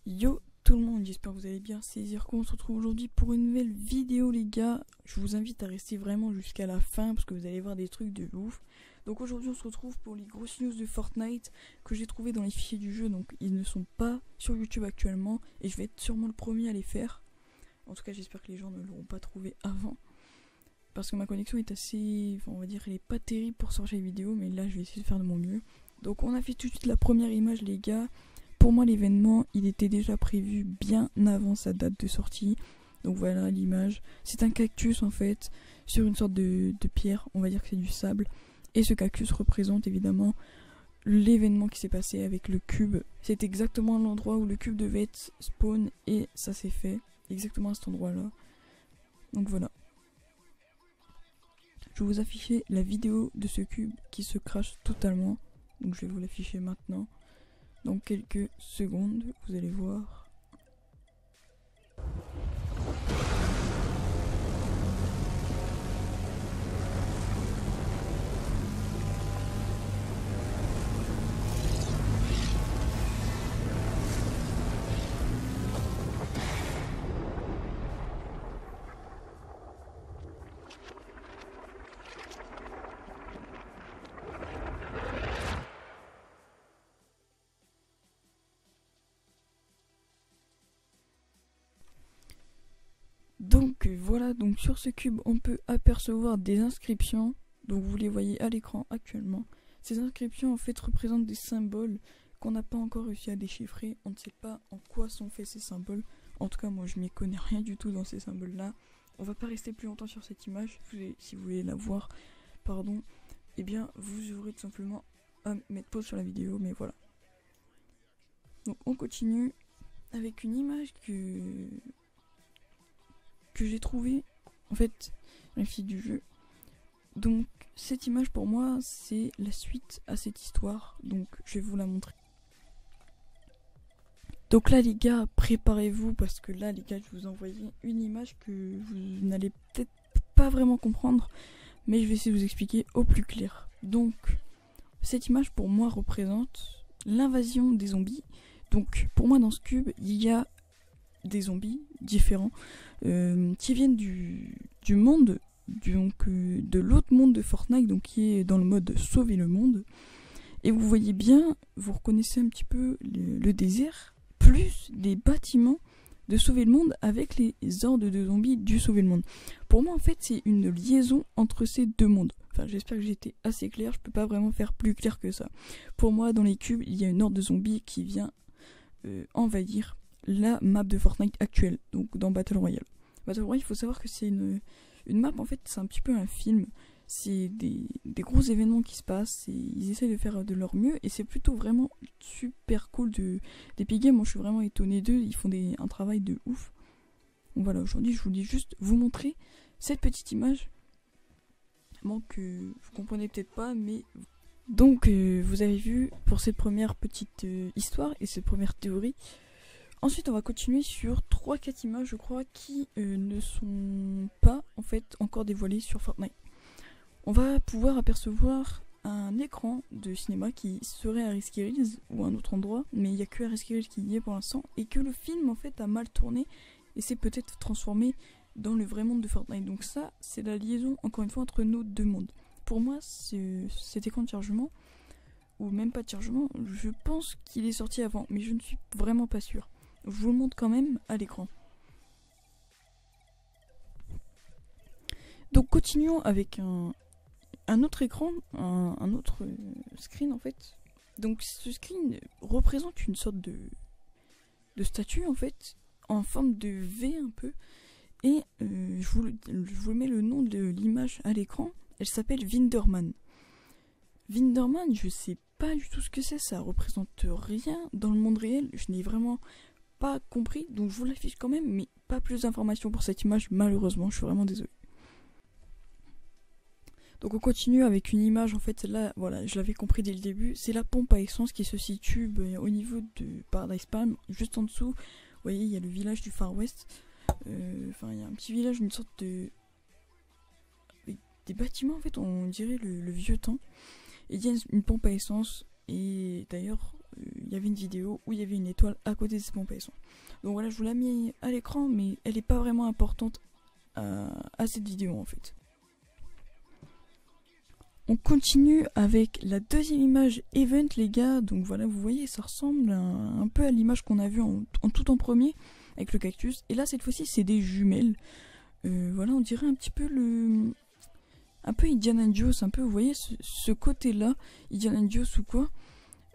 Yo tout le monde, j'espère que vous allez bien. C'est Zircon, on se retrouve aujourd'hui pour une nouvelle vidéo les gars. Je vous invite à rester vraiment jusqu'à la fin parce que vous allez voir des trucs de ouf. Donc aujourd'hui on se retrouve pour les grosses news de Fortnite que j'ai trouvé dans les fichiers du jeu. Donc ils ne sont pas sur YouTube actuellement et je vais être sûrement le premier à les faire. En tout cas j'espère que les gens ne l'auront pas trouvé avant. Parce que ma connexion est assez, on va dire, elle est pas terrible pour sortir les vidéos, mais là je vais essayer de faire de mon mieux. Donc on affiche tout de suite la première image les gars. Pour moi l'événement il était déjà prévu bien avant sa date de sortie. Donc voilà l'image. C'est un cactus en fait sur une sorte de pierre, on va dire que c'est du sable. Et ce cactus représente évidemment l'événement qui s'est passé avec le cube. C'est exactement l'endroit où le cube devait être spawn et ça s'est fait. Exactement à cet endroit là. Donc voilà. Je vais vous afficher la vidéo de ce cube qui se crache totalement. Donc je vais vous l'afficher maintenant. Dans quelques secondes, vous allez voir. Donc voilà, donc sur ce cube on peut apercevoir des inscriptions, donc vous les voyez à l'écran actuellement. Ces inscriptions en fait représentent des symboles qu'on n'a pas encore réussi à déchiffrer, on ne sait pas en quoi sont faits ces symboles. En tout cas moi je m'y connais rien du tout dans ces symboles là. On va pas rester plus longtemps sur cette image, si vous voulez la voir, pardon, et bien vous aurez tout simplement à mettre pause sur la vidéo, mais voilà. Donc on continue avec une image que j'ai trouvé en fait dans les fiches du jeu. Donc cette image pour moi c'est la suite à cette histoire, donc je vais vous la montrer. Donc là les gars, préparez-vous parce que là les gars je vous ai envoyé une image que vous n'allez peut-être pas vraiment comprendre, mais je vais essayer de vous expliquer au plus clair. Donc cette image pour moi représente l'invasion des zombies. Donc pour moi dans ce cube il y a des zombies différents qui viennent du monde, de l'autre monde de Fortnite, donc qui est dans le mode sauver le monde. Et vous voyez bien, vous reconnaissez un petit peu le désert, plus les bâtiments de sauver le monde avec les hordes de zombies du sauver le monde. Pour moi en fait c'est une liaison entre ces deux mondes. Enfin j'espère que j'ai été assez clair, je peux pas vraiment faire plus clair que ça. Pour moi dans les cubes il y a une horde de zombies qui vient envahir la map de Fortnite actuelle, donc dans Battle Royale. Battle Royale, il faut savoir que c'est une map, en fait, c'est un petit peu un film. C'est des gros événements qui se passent, et ils essayent de faire de leur mieux, et c'est plutôt vraiment super cool d'Epic Games. Moi, je suis vraiment étonné d'eux, ils font un travail de ouf. Donc voilà, aujourd'hui, je voulais juste vous montrer cette petite image. Bon, que vous comprenez peut-être pas, mais... Donc, vous avez vu pour cette première petite histoire et cette première théorie. Ensuite on va continuer sur 3-4 images je crois qui ne sont pas en fait encore dévoilées sur Fortnite. On va pouvoir apercevoir un écran de cinéma qui serait à Risky ou à un autre endroit, mais il n'y a que à Risky qui y est pour l'instant, et que le film en fait a mal tourné et s'est peut-être transformé dans le vrai monde de Fortnite. Donc ça c'est la liaison encore une fois entre nos deux mondes. Pour moi cet écran de chargement, ou même pas de chargement, je pense qu'il est sorti avant, mais je ne suis vraiment pas sûr. Je vous le montre quand même à l'écran. Donc continuons avec un autre écran, un autre screen en fait. Donc ce screen représente une sorte de statue en fait, en forme de V un peu. Et je vous mets le nom de l'image à l'écran. Elle s'appelle Vinderman. Vinderman, je sais pas du tout ce que c'est, ça représente rien dans le monde réel. Je n'ai vraiment pas compris, donc je vous l'affiche quand même, mais pas plus d'informations pour cette image malheureusement, je suis vraiment désolé. Donc on continue avec une image, en fait celle-là, voilà, je l'avais compris dès le début, c'est la pompe à essence qui se situe au niveau de Paradise Palm, juste en dessous, vous voyez il y a le village du Far West, enfin il y a un petit village, une sorte de... avec des bâtiments en fait, on dirait le vieux temps, et il y a une pompe à essence, et d'ailleurs il y avait une vidéo où il y avait une étoile à côté de ce paillasson. Donc voilà, je vous l'ai mis à l'écran, mais elle n'est pas vraiment importante à cette vidéo en fait. On continue avec la deuxième image event les gars. Donc voilà, vous voyez, ça ressemble un peu à l'image qu'on a vue tout en premier avec le cactus. Et là cette fois-ci c'est des jumelles. Voilà, on dirait un petit peu un peu Indiana Jones, un peu, vous voyez ce côté-là, Indiana Jones ou quoi,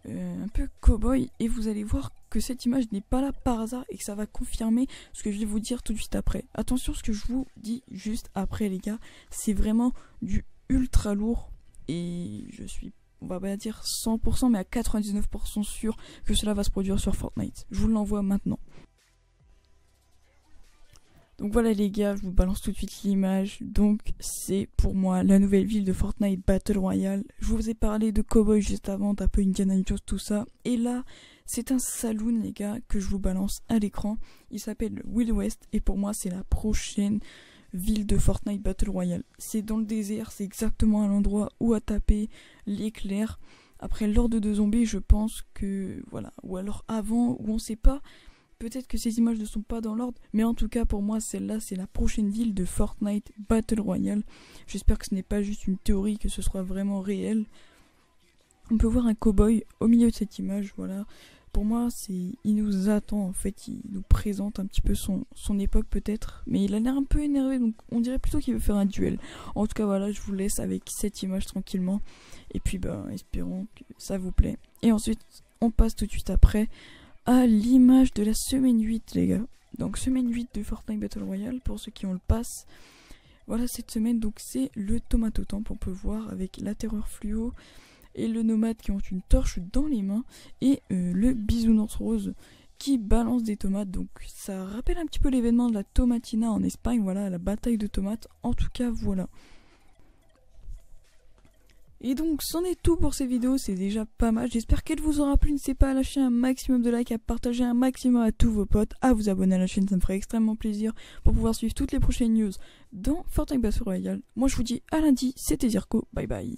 un peu cowboy, et vous allez voir que cette image n'est pas là par hasard et que ça va confirmer ce que je vais vous dire tout de suite après. Attention, ce que je vous dis juste après les gars, c'est vraiment du ultra lourd et je suis, on va pas dire 100% mais à 99% sûr que cela va se produire sur Fortnite. Je vous l'envoie maintenant. Donc voilà les gars, je vous balance tout de suite l'image. Donc c'est pour moi la nouvelle ville de Fortnite Battle Royale. Je vous ai parlé de Cowboy juste avant, d'un peu Indiana Jones, tout ça. Et là, c'est un saloon les gars que je vous balance à l'écran. Il s'appelle Wild West et pour moi c'est la prochaine ville de Fortnite Battle Royale. C'est dans le désert, c'est exactement à l'endroit où a tapé l'éclair. Après l'ordre de zombies, je pense que voilà, ou alors avant, ou on sait pas. Peut-être que ces images ne sont pas dans l'ordre, mais en tout cas pour moi celle-là c'est la prochaine ville de Fortnite Battle Royale. J'espère que ce n'est pas juste une théorie, que ce soit vraiment réel. On peut voir un cowboy au milieu de cette image, voilà. Pour moi il nous attend en fait, il nous présente un petit peu son époque peut-être. Mais il a l'air un peu énervé, donc on dirait plutôt qu'il veut faire un duel. En tout cas voilà, je vous laisse avec cette image tranquillement. Et puis espérons que ça vous plaît. Et ensuite on passe tout de suite après à l'image de la semaine 8 les gars. Donc semaine 8 de Fortnite Battle Royale pour ceux qui ont le pass. Voilà cette semaine, donc c'est le Tomato Temp, on peut voir avec la terreur fluo et le nomade qui ont une torche dans les mains et le bisounours rose qui balance des tomates. Donc ça rappelle un petit peu l'événement de la Tomatina en Espagne, voilà, la bataille de tomates. En tout cas voilà. Et donc c'en est tout pour ces vidéos, c'est déjà pas mal, j'espère qu'elle vous aura plu, n'hésitez pas à lâcher un maximum de likes, à partager un maximum à tous vos potes, à vous abonner à la chaîne, ça me ferait extrêmement plaisir pour pouvoir suivre toutes les prochaines news dans Fortnite Battle Royale. Moi je vous dis à lundi, c'était Zirko, bye bye.